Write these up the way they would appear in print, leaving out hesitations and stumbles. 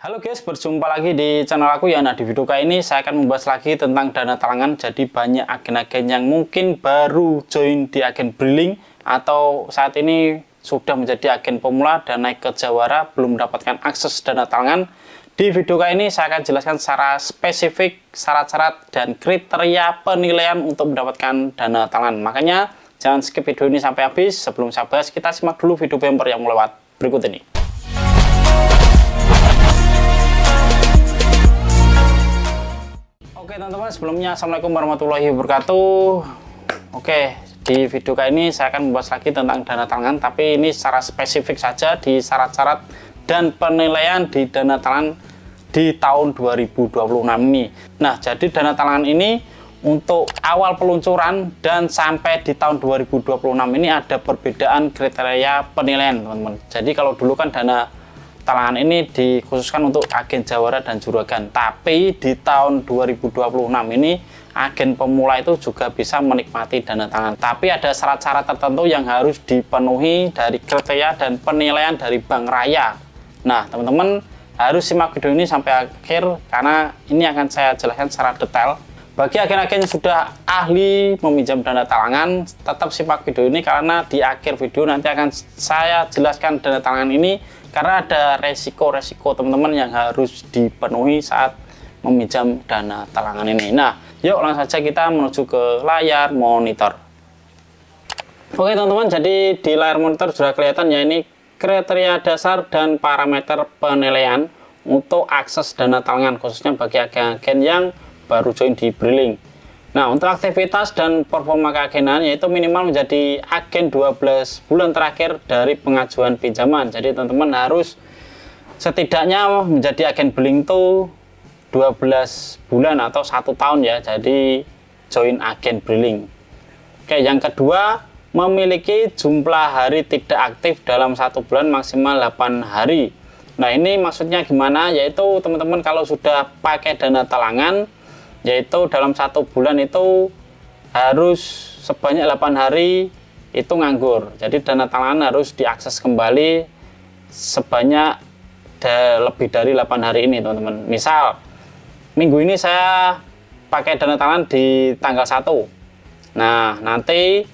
Halo guys, berjumpa lagi di channel aku ya. Nah, di video kali ini saya akan membahas lagi tentang dana talangan. Jadi banyak agen-agen yang mungkin baru join di agen Briling atau saat ini sudah menjadi agen pemula dan naik ke jawara belum mendapatkan akses dana talangan. Di video kali ini saya akan jelaskan secara spesifik syarat-syarat dan kriteria penilaian untuk mendapatkan dana talangan. Makanya jangan skip video ini sampai habis. Sebelum saya bahas, kita simak dulu video bumper yang melewat berikut ini. Oke teman-teman, sebelumnya Assalamualaikum warahmatullahi wabarakatuh. Oke, di video kali ini saya akan membahas lagi tentang dana talangan, tapi ini secara spesifik saja di syarat-syarat dan penilaian di dana talangan di tahun 2026 ini. Nah, jadi dana talangan ini untuk awal peluncuran dan sampai di tahun 2026 ini ada perbedaan kriteria penilaian teman-teman. Jadi kalau dulu kan dana talangan ini dikhususkan untuk agen jawara dan juragan, tapi di tahun 2026 ini agen pemula itu juga bisa menikmati dana talangan, tapi ada syarat-syarat tertentu yang harus dipenuhi dari kriteria dan penilaian dari Bank Raya. Nah teman-teman harus simak video ini sampai akhir karena ini akan saya jelaskan secara detail. Bagi agen-agen yang sudah ahli meminjam dana talangan, tetap simak video ini karena di akhir video nanti akan saya jelaskan dana talangan ini karena ada resiko-resiko teman-teman yang harus dipenuhi saat meminjam dana talangan ini. Nah, yuk langsung saja kita menuju ke layar monitor. Oke teman-teman, jadi di layar monitor sudah kelihatan ya ini kriteria dasar dan parameter penilaian untuk akses dana talangan khususnya bagi agen-agen yang baru join di Briling. Nah, untuk aktivitas dan performa keagenan yaitu minimal menjadi agen 12 bulan terakhir dari pengajuan pinjaman. Jadi teman-teman harus setidaknya menjadi agen Briling itu 12 bulan atau 1 tahun ya. Jadi join agen Briling. Oke, yang kedua memiliki jumlah hari tidak aktif dalam 1 bulan maksimal 8 hari. Nah, ini maksudnya gimana? Yaitu teman-teman kalau sudah pakai dana talangan yaitu dalam 1 bulan itu harus sebanyak 8 hari itu nganggur. Jadi dana talangan harus diakses kembali sebanyak lebih dari 8 hari ini teman-teman. Misal minggu ini saya pakai dana talangan di tanggal 1. Nah nanti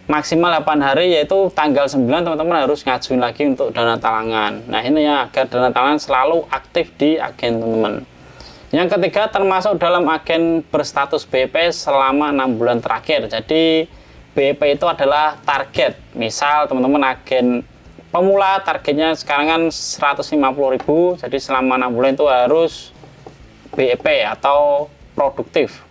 maksimal 8 hari yaitu tanggal 9 teman-teman harus ngajuin lagi untuk dana talangan. Nah ini ya agar dana talangan selalu aktif di agen teman-teman. Yang ketiga termasuk dalam agen berstatus BEP selama 6 bulan terakhir. Jadi BEP itu adalah target. Misal teman-teman agen pemula targetnya sekarang kan 150.000, jadi selama 6 bulan itu harus BEP atau produktif.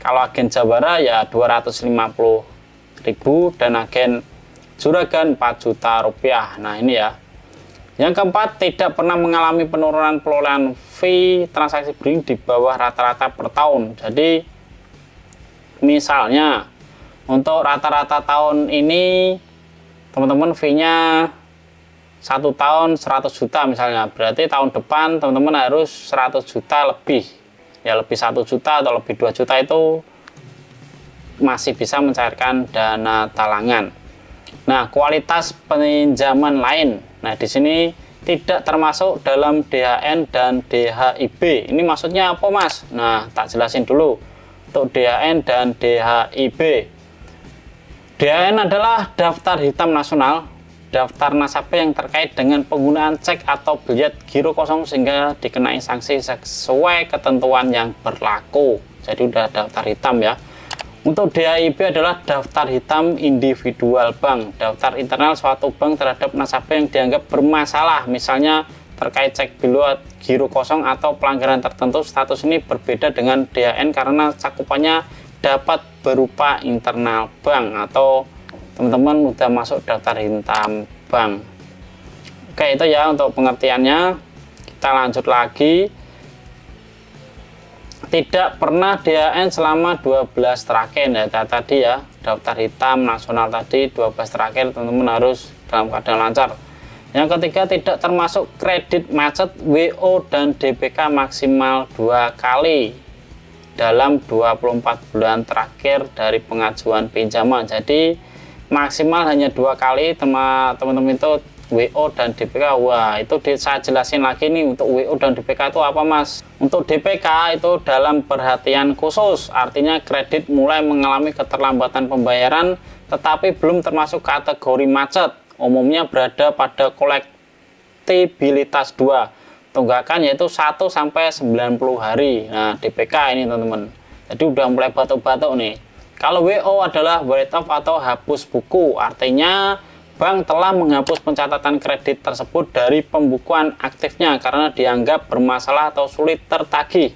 Kalau agen jawara ya 250.000 dan agen juragan 4 juta rupiah. Nah ini ya. Yang keempat, tidak pernah mengalami penurunan perolehan fee transaksi Briling di bawah rata-rata per tahun. Jadi misalnya untuk rata-rata tahun ini teman-teman fee-nya 1 tahun 100 juta misalnya, berarti tahun depan teman-teman harus 100 juta lebih ya, lebih 1 juta atau lebih 2 juta itu masih bisa mencairkan dana talangan. Nah, kualitas pinjaman lain. Nah, di sini tidak termasuk dalam DHN dan DHIB. Ini maksudnya apa, Mas? Nah, tak jelasin dulu. Untuk DHN dan DHIB. DHN adalah daftar hitam nasional, daftar nasabah yang terkait dengan penggunaan cek atau bilet giro kosong sehingga dikenai sanksi sesuai ketentuan yang berlaku. Jadi udah daftar hitam ya. Untuk DHIB adalah daftar hitam individual bank, daftar internal suatu bank terhadap nasabah yang dianggap bermasalah, misalnya terkait cek bilet giro kosong atau pelanggaran tertentu. Status ini berbeda dengan DHN karena cakupannya dapat berupa internal bank atau teman-teman udah masuk daftar hitam bank. Oke, itu ya untuk pengertiannya. Kita lanjut lagi. Tidak pernah DHN selama 12 terakhir ya, tadi ya daftar hitam nasional tadi 12 terakhir teman-teman harus dalam keadaan lancar. Yang ketiga tidak termasuk kredit macet WO dan DPK maksimal 2 kali dalam 24 bulan terakhir dari pengajuan pinjaman. Jadi maksimal hanya 2 kali teman-teman itu WO dan DPK. Wah, itu saya jelasin lagi nih, untuk WO dan DPK itu apa Mas? Untuk DPK itu dalam perhatian khusus, artinya kredit mulai mengalami keterlambatan pembayaran tetapi belum termasuk kategori macet, umumnya berada pada kolektibilitas 2, tunggakan yaitu 1 sampai 90 hari. Nah, DPK ini teman-teman. Jadi udah mulai batuk-batuk nih. Kalau WO adalah write off atau hapus buku, artinya bank telah menghapus pencatatan kredit tersebut dari pembukuan aktifnya karena dianggap bermasalah atau sulit tertagih.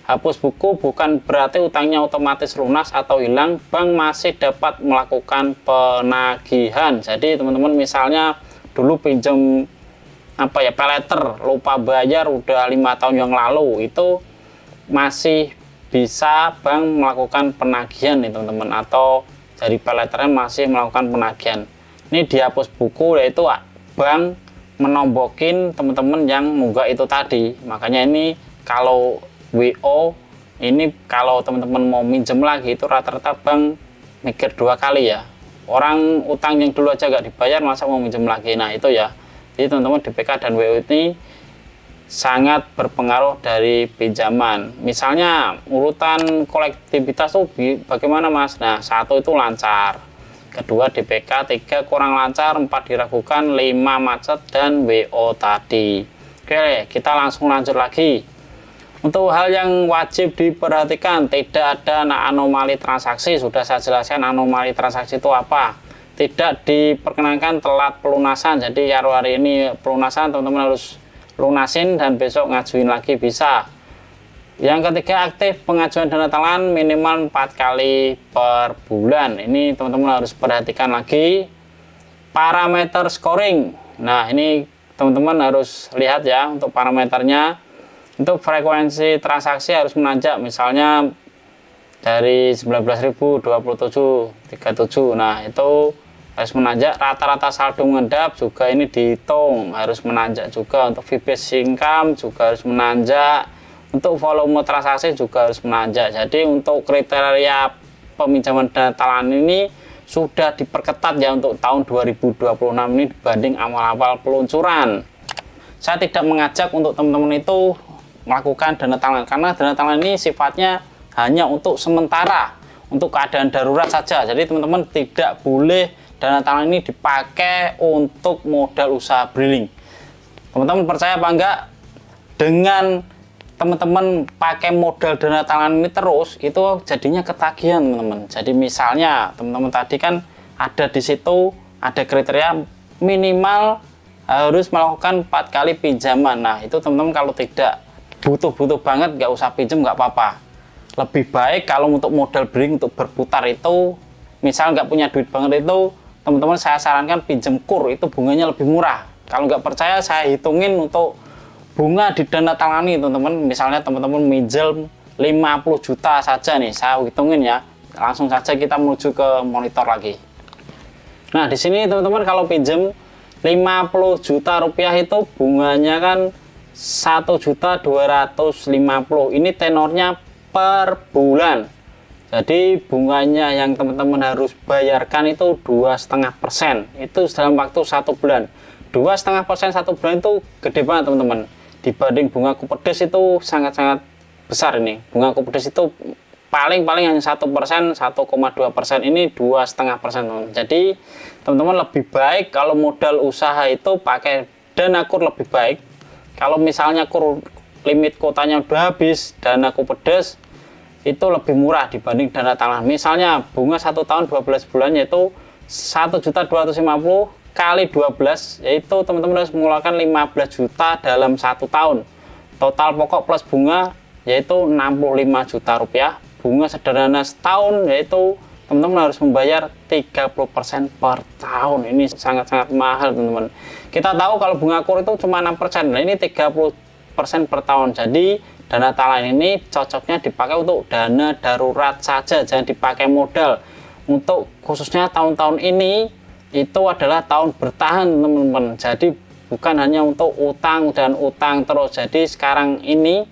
Hapus buku bukan berarti utangnya otomatis lunas atau hilang, bank masih dapat melakukan penagihan. Jadi teman-teman misalnya dulu pinjam paylater, lupa bayar udah 5 tahun yang lalu, itu masih bisa bank melakukan penagihan nih teman-teman, atau dari paylaternya masih melakukan penagihan. Ini dihapus buku, yaitu bank menombokin teman-teman yang nunggak itu tadi. Makanya ini kalau WO ini, kalau teman-teman mau minjem lagi itu rata-rata bank mikir 2 kali ya. Orang utang yang dulu aja nggak dibayar masa mau minjem lagi. Nah itu ya, jadi teman-teman DPK dan WO ini sangat berpengaruh dari pinjaman. Misalnya urutan kolektivitas tuh bagaimana Mas? Nah, 1 itu lancar, 2 DPK, 3 kurang lancar, 4 diragukan, 5 macet, dan WO tadi. Oke, kita langsung lanjut lagi. Untuk hal yang wajib diperhatikan, tidak ada anomali transaksi. Sudah saya jelaskan anomali transaksi itu apa. Tidak diperkenankan telat pelunasan. Jadi hari ini pelunasan teman-teman harus lunasin dan besok ngajuin lagi bisa. Yang ketiga, aktif pengajuan dana talangan minimal 4 kali per bulan. Ini teman-teman harus perhatikan lagi. Parameter scoring. Nah, ini teman-teman harus lihat ya untuk parameternya. Untuk frekuensi transaksi harus menanjak, misalnya dari 19.000, 27, 37. Nah, itu harus menanjak. Rata-rata saldo mengendap juga ini dihitung, harus menanjak juga. Untuk fee-based income juga harus menanjak. Untuk volume transaksi juga harus menanjak. Jadi untuk kriteria peminjaman dana talangan ini sudah diperketat ya untuk tahun 2026 ini dibanding awal-awal peluncuran. Saya tidak mengajak untuk teman-teman itu melakukan dana talangan, karena dana talangan ini sifatnya hanya untuk sementara, untuk keadaan darurat saja. Jadi teman-teman tidak boleh dana talangan ini dipakai untuk modal usaha briling. Teman-teman percaya apa enggak? Dengan teman-teman pakai modal dana talangan ini terus, itu jadinya ketagihan teman-teman. Jadi misalnya teman-teman tadi kan ada di situ ada kriteria minimal harus melakukan 4 kali pinjaman. Nah itu teman-teman kalau tidak butuh banget nggak usah pinjam, nggak apa-apa. Lebih baik kalau untuk modal briling untuk berputar itu, misal nggak punya duit banget itu, teman-teman saya sarankan pinjam kur, itu bunganya lebih murah. Kalau nggak percaya saya hitungin untuk bunga di dana talangan ini teman-teman. Misalnya teman-teman minjem 50 juta saja nih, saya hitungin ya. Langsung saja kita menuju ke monitor lagi. Nah di sini teman-teman kalau pinjam 50 juta rupiah itu bunganya kan 1.250.000. Ini tenornya per bulan. Jadi bunganya yang teman-teman harus bayarkan itu 2,5%. Itu dalam waktu 1 bulan. 2,5% 1 bulan itu gede banget teman-teman. Dibanding bunga Kupedes itu sangat-sangat besar ini. Bunga Kupedes itu paling hanya 1%, 1,2%, ini 2,5% teman-teman. Jadi teman-teman lebih baik kalau modal usaha itu pakai dana kur lebih baik. Kalau misalnya kur limit kotanya udah habis, dana Kupedes itu lebih murah dibanding dana talangan. Misalnya bunga 1 tahun 12 bulan yaitu 1.250.000 kali 12, yaitu teman-teman harus mengeluarkan 15 juta dalam 1 tahun. Total pokok plus bunga yaitu 65 juta rupiah. Bunga sederhana setahun yaitu teman-teman harus membayar 30% per tahun. Ini sangat-sangat mahal teman-teman. Kita tahu kalau bunga kur itu cuma 6%, nah ini 30% per tahun. Jadi dana talangan ini cocoknya dipakai untuk dana darurat saja, jangan dipakai modal. Untuk khususnya tahun-tahun ini itu adalah tahun bertahan teman-teman. Jadi bukan hanya untuk utang dan utang terus. Jadi sekarang ini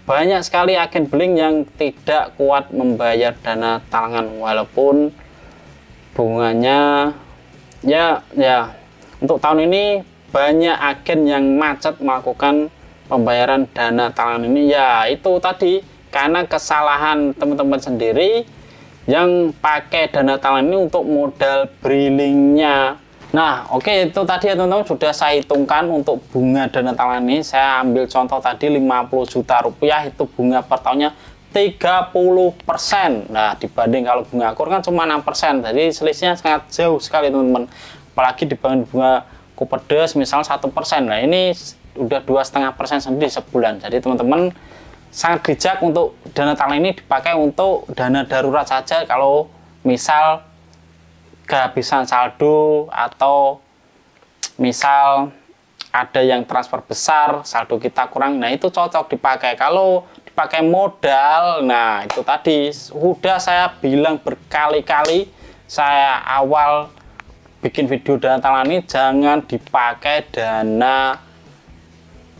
banyak sekali agen briling yang tidak kuat membayar dana talangan walaupun bunganya ya untuk tahun ini banyak agen yang macet melakukan pembayaran dana talangan ini? Ya itu tadi, karena kesalahan teman-teman sendiri yang pakai dana talangan ini untuk modal briling-nya. Nah, oke, itu tadi ya teman-teman, sudah saya hitungkan untuk bunga dana talangan ini. Saya ambil contoh tadi 50 juta rupiah, itu bunga per tahunnya 30%. Nah, dibanding kalau bunga akur kan cuma 6%. Jadi selisihnya sangat jauh sekali teman-teman. Apalagi dibanding bunga Kupedes misal 1%. Nah, ini udah 2,5% sendiri sebulan. Jadi teman-teman sangat bijak untuk dana talangan ini dipakai untuk dana darurat saja. Kalau misal kehabisan saldo atau misal ada yang transfer besar, saldo kita kurang, nah itu cocok dipakai. Kalau dipakai modal, nah itu tadi sudah saya bilang berkali-kali, saya awal bikin video dana talangan ini, jangan dipakai dana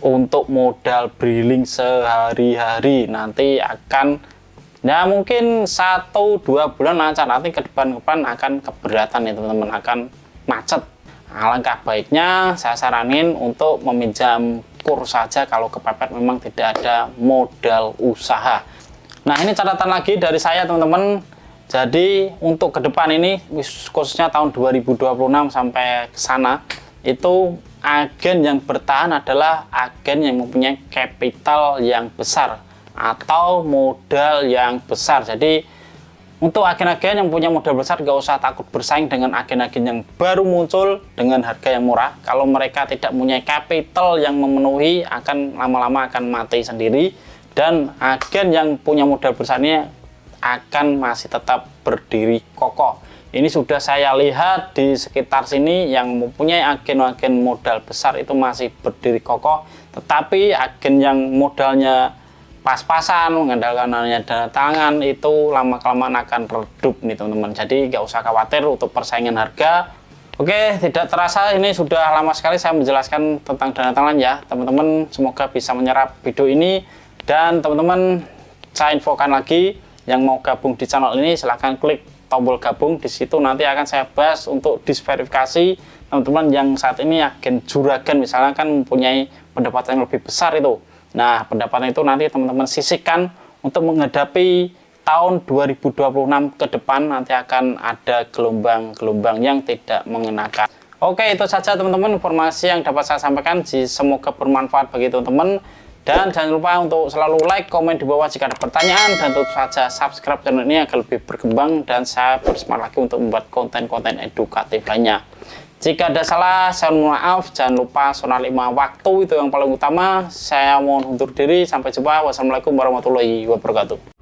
untuk modal briling sehari-hari. Nanti akan, ya mungkin 1-2 bulan lancar, nanti ke depan akan keberatan ya teman-teman, akan macet. Alangkah baiknya saya saranin untuk meminjam kurs saja kalau kepepet memang tidak ada modal usaha. Nah, ini catatan lagi dari saya teman-teman. Jadi untuk ke depan ini, khususnya tahun 2026 sampai ke sana, itu agen yang bertahan adalah agen yang mempunyai capital yang besar atau modal yang besar. Jadi untuk agen-agen yang punya modal besar, gak usah takut bersaing dengan agen-agen yang baru muncul dengan harga yang murah. Kalau mereka tidak punya capital yang memenuhi, akan lama-lama akan mati sendiri. Dan agen yang punya modal besarnya akan masih tetap berdiri kokoh. Ini sudah saya lihat di sekitar sini, yang mempunyai agen-agen modal besar itu masih berdiri kokoh. Tetapi agen yang modalnya pas-pasan, mengandalkan hanya dana talangan, itu lama-kelamaan akan redup nih teman-teman. Jadi nggak usah khawatir untuk persaingan harga. Oke, tidak terasa ini sudah lama sekali saya menjelaskan tentang dana talangan ya teman-teman. Semoga bisa menyerap video ini. Dan teman-teman, saya infokan lagi, yang mau gabung di channel ini silahkan klik tombol gabung. Di situ nanti akan saya bahas untuk disverifikasi teman-teman yang saat ini agen juragan misalnya kan mempunyai pendapatan yang lebih besar itu. Nah, pendapatan itu nanti teman-teman sisihkan untuk menghadapi tahun 2026 ke depan, nanti akan ada gelombang-gelombang yang tidak mengenakan. Oke, itu saja teman-teman informasi yang dapat saya sampaikan. Semoga bermanfaat bagi teman-teman. Dan jangan lupa untuk selalu like, komen di bawah jika ada pertanyaan. Dan tentu saja subscribe channel ini agar lebih berkembang. Dan saya bersemangat lagi untuk membuat konten-konten edukatif lainnya. Jika ada salah, saya mohon maaf. Jangan lupa zona 5 waktu itu yang paling utama. Saya mohon undur diri. Sampai jumpa. Wassalamualaikum warahmatullahi wabarakatuh.